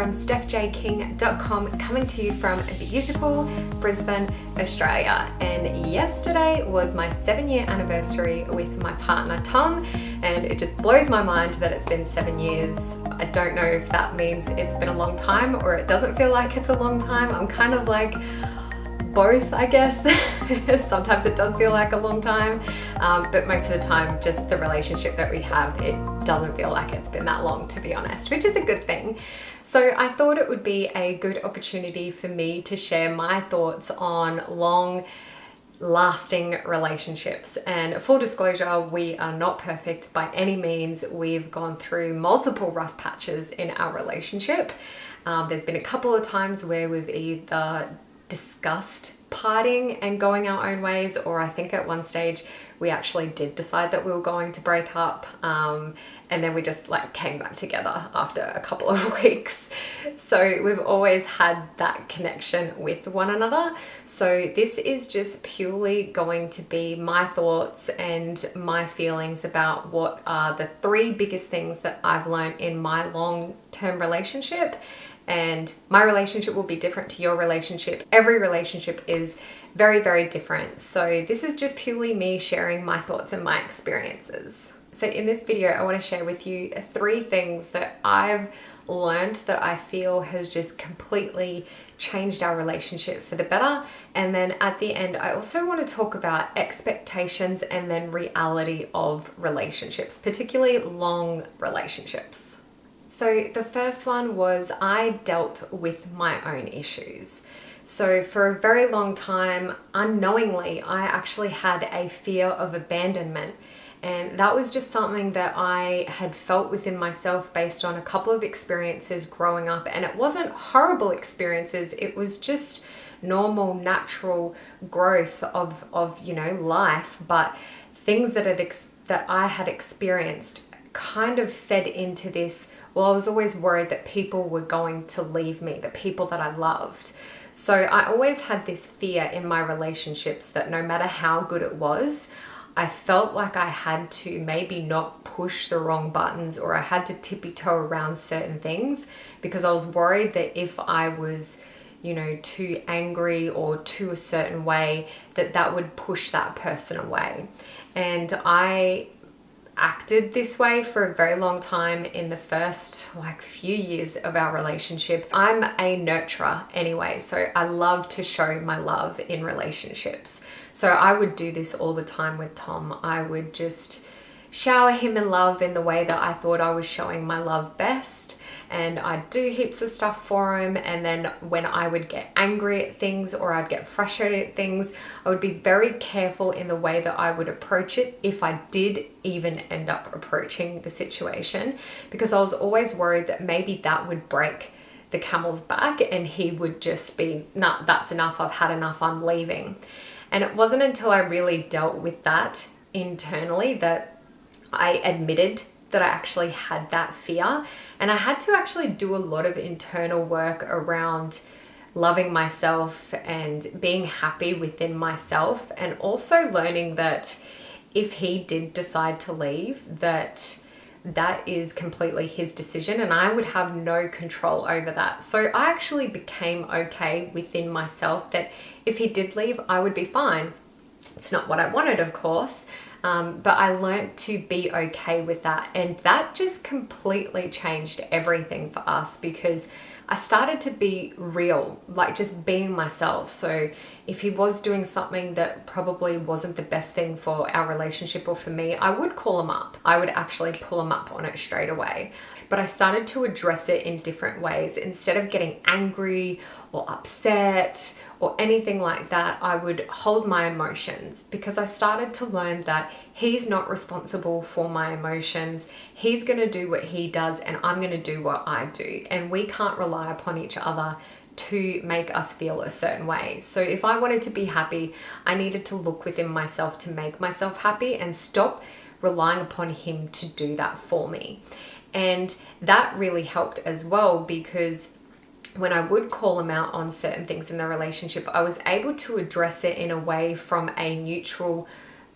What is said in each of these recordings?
from stephjking.com, coming to you from beautiful Brisbane, Australia. And yesterday was my 7-year anniversary with my partner Tom, and it just blows my mind that it's been 7 years. I don't know if that means it's been a long time or it doesn't feel like it's a long time. I'm kind of like both, I guess. Sometimes it does feel like a long time, but most of the time, just the relationship that we have, it doesn't feel like it's been that long, to be honest, which is a good thing. So I thought it would be a good opportunity for me to share my thoughts on long lasting relationships. And full disclosure, we are not perfect by any means. We've gone through multiple rough patches in our relationship. There's been a couple of times where we've either discussed parting and going our own ways, or I think at one stage we actually did decide that we were going to break up, and then we just like came back together after a couple of weeks. So we've always had that connection with one another. So this is just purely going to be my thoughts and my feelings about what are the 3 biggest things that I've learned in my long-term relationship. And my relationship will be different to your relationship. Every relationship is very, very different. So this is just purely me sharing my thoughts and my experiences. So in this video, I want to share with you 3 things that I've learned that I feel has just completely changed our relationship for the better. And then at the end, I also want to talk about expectations and then reality of relationships, particularly long relationships. So the first one was I dealt with my own issues. So for a very long time, unknowingly, I actually had a fear of abandonment. And that was just something that I had felt within myself based on a couple of experiences growing up. And it wasn't horrible experiences. It was just normal, natural growth of life. But things that I had experienced kind of fed into this. Well, I was always worried that people were going to leave me, the people that I loved. So I always had this fear in my relationships that no matter how good it was, I felt like I had to maybe not push the wrong buttons, or I had to tippy-toe around certain things because I was worried that if I was, too angry or too a certain way, that would push that person away. And I acted this way for a very long time in the first few years of our relationship. I'm a nurturer anyway, so I love to show my love in relationships. So I would do this all the time with Tom. I would just shower him in love in the way that I thought I was showing my love best. And I'd do heaps of stuff for him. And then when I would get angry at things or I'd get frustrated at things, I would be very careful in the way that I would approach it if I did even end up approaching the situation, because I was always worried that maybe that would break the camel's back and he would just be, nah, that's enough, I've had enough, I'm leaving. And it wasn't until I really dealt with that internally that I admitted that I actually had that fear. And I had to actually do a lot of internal work around loving myself and being happy within myself, and also learning that if he did decide to leave, that is completely his decision and I would have no control over that. So I actually became okay within myself that if he did leave, I would be fine. It's not what I wanted, of course. But I learned to be okay with that. And that just completely changed everything for us, because I started to be real, like just being myself. So if he was doing something that probably wasn't the best thing for our relationship or for me, I would call him up. I would actually pull him up on it straight away. But I started to address it in different ways. Instead of getting angry or upset or anything like that, I would hold my emotions, because I started to learn that he's not responsible for my emotions. He's going to do what he does and I'm going to do what I do. And we can't rely upon each other to make us feel a certain way. So if I wanted to be happy, I needed to look within myself to make myself happy and stop relying upon him to do that for me. And that really helped as well, because when I would call him out on certain things in the relationship, I was able to address it in a way from a neutral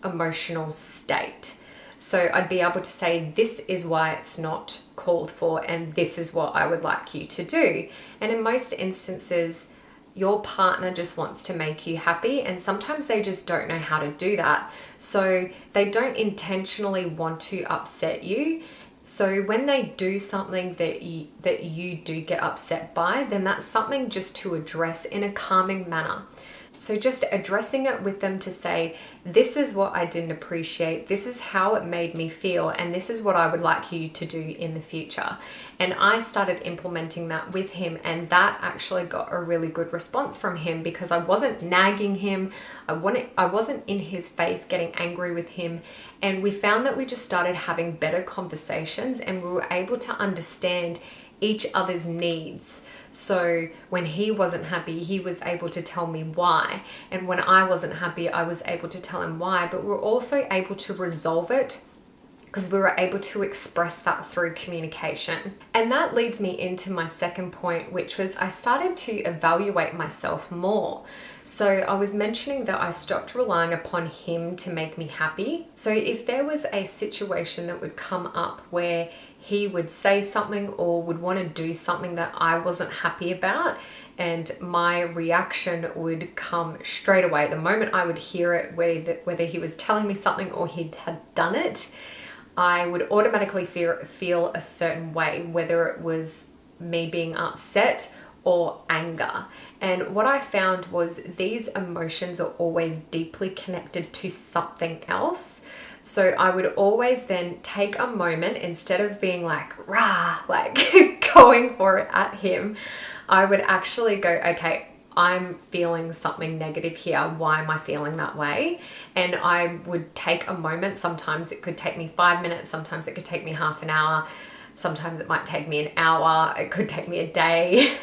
emotional state. So I'd be able to say, this is why it's not called for, and this is what I would like you to do. And in most instances, your partner just wants to make you happy, and sometimes they just don't know how to do that. So they don't intentionally want to upset you. So when they do something that you do get upset by, then that's something just to address in a calming manner. So just addressing it with them to say, this is what I didn't appreciate, this is how it made me feel, and this is what I would like you to do in the future. And I started implementing that with him, and that actually got a really good response from him, because I wasn't nagging him, I wasn't in his face getting angry with him, and we found that we just started having better conversations, and we were able to understand each other's needs. So when he wasn't happy, he was able to tell me why. And when I wasn't happy, I was able to tell him why. But we're also able to resolve it because we were able to express that through communication. And that leads me into my second point, which was I started to evaluate myself more. So I was mentioning that I stopped relying upon him to make me happy. So if there was a situation that would come up where he would say something or would want to do something that I wasn't happy about, and my reaction would come straight away. The moment I would hear it, whether he was telling me something or he had done it, I would automatically feel a certain way, whether it was me being upset or anger. And what I found was these emotions are always deeply connected to something else. So I would always then take a moment, instead of being like, rah, like going for it at him, I would actually go, okay, I'm feeling something negative here. Why am I feeling that way? And I would take a moment. Sometimes it could take me 5 minutes. Sometimes it could take me half an hour. Sometimes it might take me an hour. It could take me a day.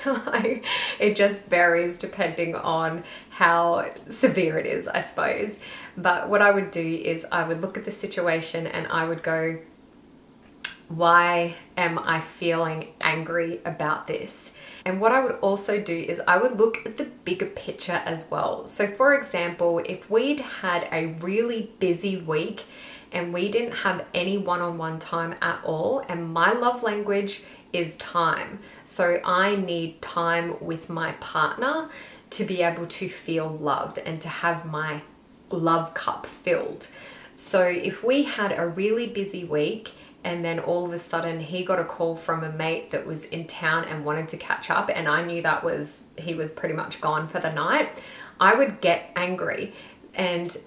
It just varies depending on how severe it is, I suppose. But what I would do is I would look at the situation and I would go, why am I feeling angry about this? And what I would also do is I would look at the bigger picture as well. So for example, if we'd had a really busy week and we didn't have any one-on-one time at all, and my love language is time. So I need time with my partner to be able to feel loved and to have my love cup filled. So if we had a really busy week and then all of a sudden he got a call from a mate that was in town and wanted to catch up, and I knew he was pretty much gone for the night, I would get angry. And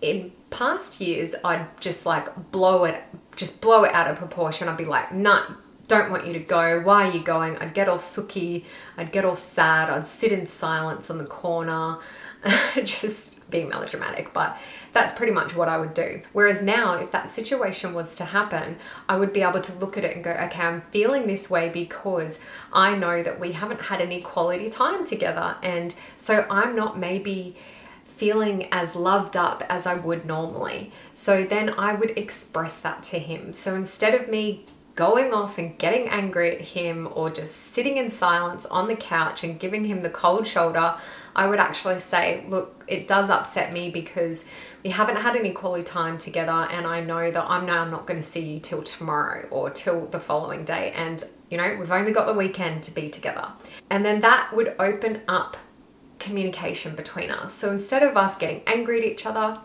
in past years, I'd just like blow it out of proportion. I'd be like, nah, don't want you to go. Why are you going? I'd get all sooky. I'd get all sad. I'd sit in silence on the corner, just being melodramatic, but that's pretty much what I would do. Whereas now, if that situation was to happen, I would be able to look at it and go, okay, I'm feeling this way because I know that we haven't had any quality time together. And so I'm not maybe feeling as loved up as I would normally. So then I would express that to him. So instead of me going off and getting angry at him or just sitting in silence on the couch and giving him the cold shoulder, I would actually say, look, it does upset me because we haven't had any quality time together, and I know that I'm not going to see you till tomorrow or till the following day, and we've only got the weekend to be together. And then that would open up communication between us. So instead of us getting angry at each other,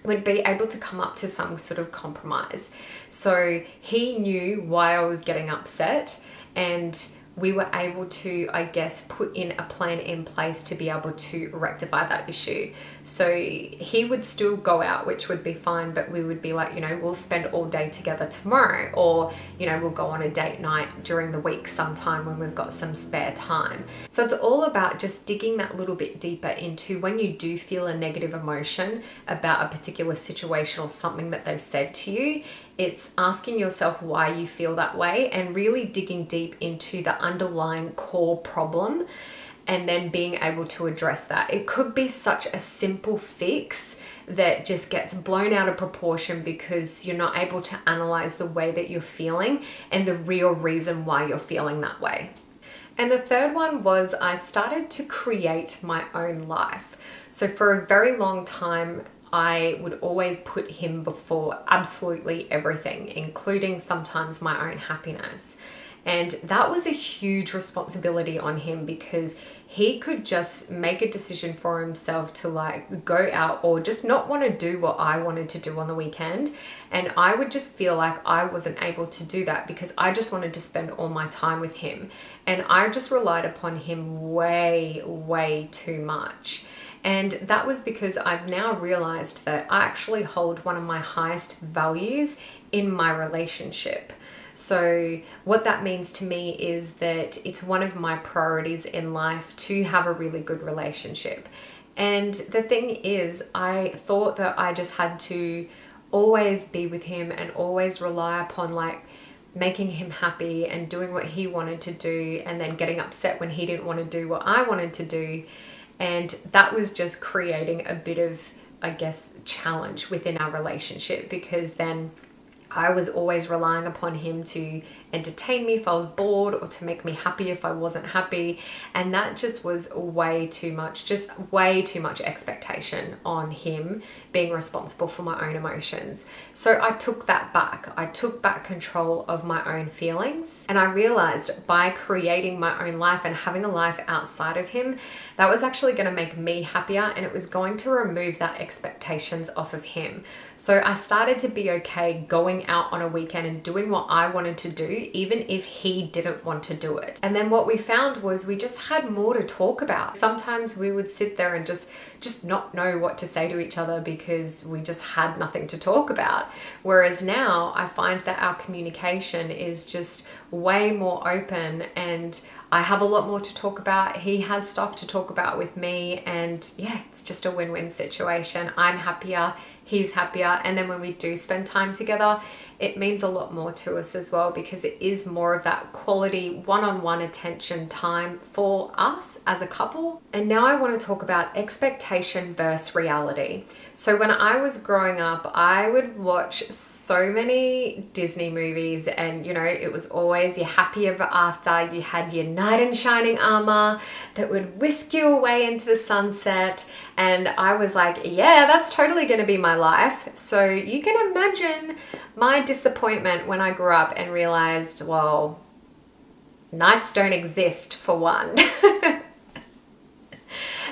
we'd be able to come up to some sort of compromise. So he knew why I was getting upset, and we were able to, I guess, put in a plan in place to be able to rectify that issue. So he would still go out, which would be fine, but we would be like, we'll spend all day together tomorrow, or, we'll go on a date night during the week sometime when we've got some spare time. So it's all about just digging that little bit deeper into when you do feel a negative emotion about a particular situation or something that they've said to you. It's asking yourself why you feel that way and really digging deep into the underlying core problem, and then being able to address that. It could be such a simple fix that just gets blown out of proportion because you're not able to analyze the way that you're feeling and the real reason why you're feeling that way. And the third one was I started to create my own life. So for a very long time, I would always put him before absolutely everything, including sometimes my own happiness. And that was a huge responsibility on him, because he could just make a decision for himself to like go out or just not want to do what I wanted to do on the weekend. And I would just feel like I wasn't able to do that because I just wanted to spend all my time with him. And I just relied upon him way, way too much. And that was because I've now realized that I actually hold one of my highest values in my relationship. So what that means to me is that it's one of my priorities in life to have a really good relationship. And the thing is, I thought that I just had to always be with him and always rely upon like making him happy and doing what he wanted to do, and then getting upset when he didn't want to do what I wanted to do. And that was just creating a bit of, I guess, challenge within our relationship, because then I was always relying upon him to entertain me if I was bored, or to make me happy if I wasn't happy. And that just was way too much, just way too much expectation on him being responsible for my own emotions. So I took that back. I took back control of my own feelings. And I realized by creating my own life and having a life outside of him, that was actually going to make me happier, and it was going to remove that expectations off of him. So I started to be okay going out on a weekend and doing what I wanted to do, even if he didn't want to do it. And then what we found was we just had more to talk about. Sometimes we would sit there and just not know what to say to each other because we just had nothing to talk about. Whereas now I find that our communication is just way more open, and I have a lot more to talk about. He has stuff to talk about with me, and yeah, it's just a win-win situation. I'm happier, he's happier, and then when we do spend time together, it means a lot more to us as well, because it is more of that quality one-on-one attention time for us as a couple. And now I want to talk about expectation versus reality. So when I was growing up, I would watch so many Disney movies, and you know, it was always your happy ever after. You had your knight in shining armor that would whisk you away into the sunset. And I was like, yeah, that's totally going to be my life. So you can imagine my disappointment when I grew up and realized, well, knights don't exist for one.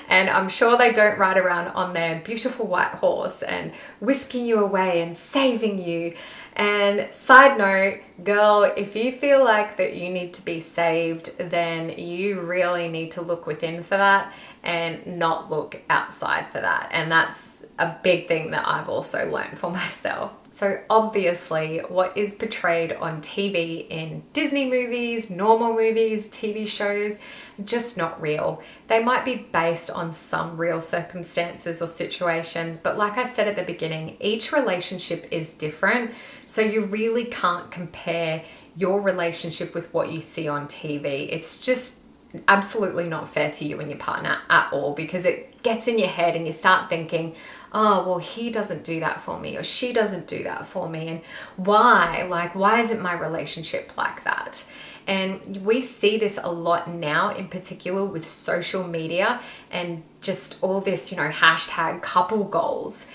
And I'm sure they don't ride around on their beautiful white horse and whisking you away and saving you. And side note, girl, if you feel like that you need to be saved, then you really need to look within for that and not look outside for that. And that's a big thing that I've also learned for myself. So obviously what is portrayed on TV in Disney movies, normal movies, TV shows, just not real. They might be based on some real circumstances or situations, but like I said at the beginning, each relationship is different. So you really can't compare your relationship with what you see on TV. It's just absolutely not fair to you and your partner at all, because it gets in your head and you start thinking, oh, well, he doesn't do that for me, or she doesn't do that for me. And why? Like, why isn't my relationship like that? And we see this a lot now, in particular with social media and just all this, you know, hashtag couple goals.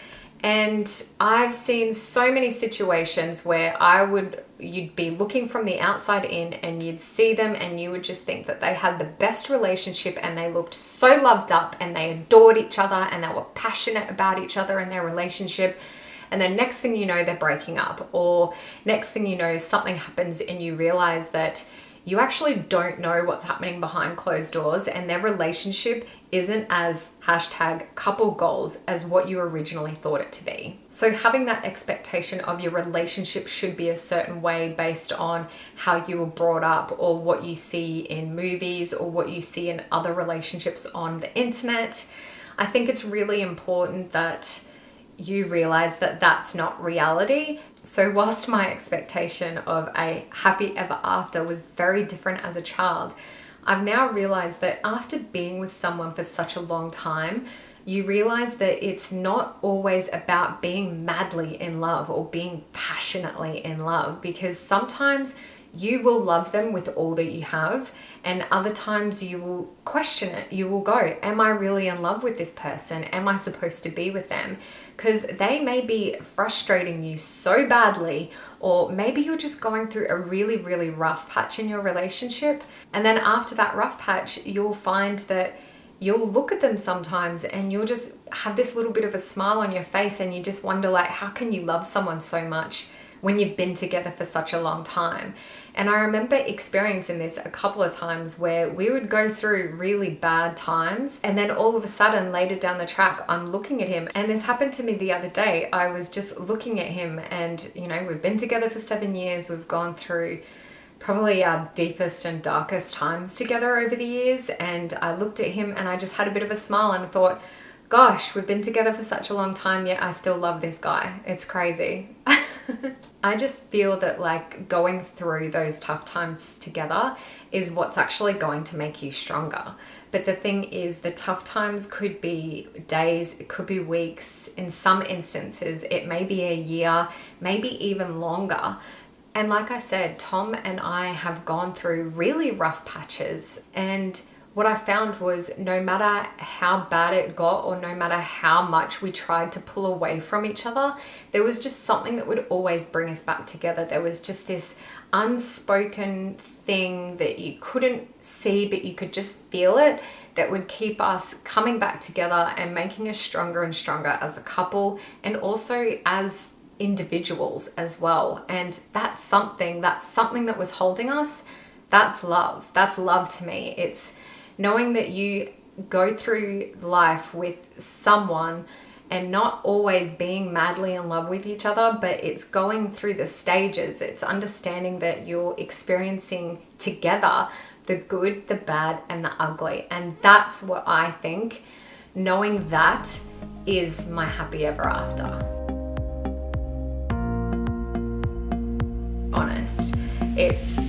And I've seen so many situations where you'd be looking from the outside in, and you'd see them and you would just think that they had the best relationship, and they looked so loved up, and they adored each other, and they were passionate about each other and their relationship. And then next thing you know, they're breaking up, or next thing you know, something happens and you realize that you actually don't know what's happening behind closed doors, and their relationship isn't as hashtag couple goals as what you originally thought it to be. So having that expectation of your relationship should be a certain way based on how you were brought up, or what you see in movies, or what you see in other relationships on the internet. I think it's really important that you realize that that's not reality. So whilst my expectation of a happy ever after was very different as a child, I've now realized that after being with someone for such a long time, you realize that it's not always about being madly in love or being passionately in love, because sometimes you will love them with all that you have, and other times you will question it. You will go, am I really in love with this person? Am I supposed to be with them? Because they may be frustrating you so badly, or maybe you're just going through a really, really rough patch in your relationship. And then after that rough patch, you'll find that you'll look at them sometimes and you'll just have this little bit of a smile on your face, and you just wonder, like, how can you love someone so much when you've been together for such a long time? And I remember experiencing this a couple of times where we would go through really bad times, and then all of a sudden later down the track, I'm looking at him. And this happened to me the other day. I was just looking at him, and we've been together for 7 years. We've gone through probably our deepest and darkest times together over the years. And I looked at him and I just had a bit of a smile and thought, gosh, we've been together for such a long time, yet I still love this guy. It's crazy. I just feel that, like, going through those tough times together is what's actually going to make you stronger. But the thing is, the tough times could be days, it could be weeks. In some instances, it may be a year, maybe even longer. And like I said, Tom and I have gone through really rough patches, and what I found was no matter how bad it got, or no matter how much we tried to pull away from each other, there was just something that would always bring us back together. There was just this unspoken thing that you couldn't see, but you could just feel it, that would keep us coming back together and making us stronger and stronger as a couple, and also as individuals as well. And that's something that was holding us. That's love. That's love to me. It's knowing that you go through life with someone and not always being madly in love with each other, but it's going through the stages. It's understanding that you're experiencing together the good, the bad, and the ugly. And that's what I think, knowing that, is my happy ever after. Honest. It's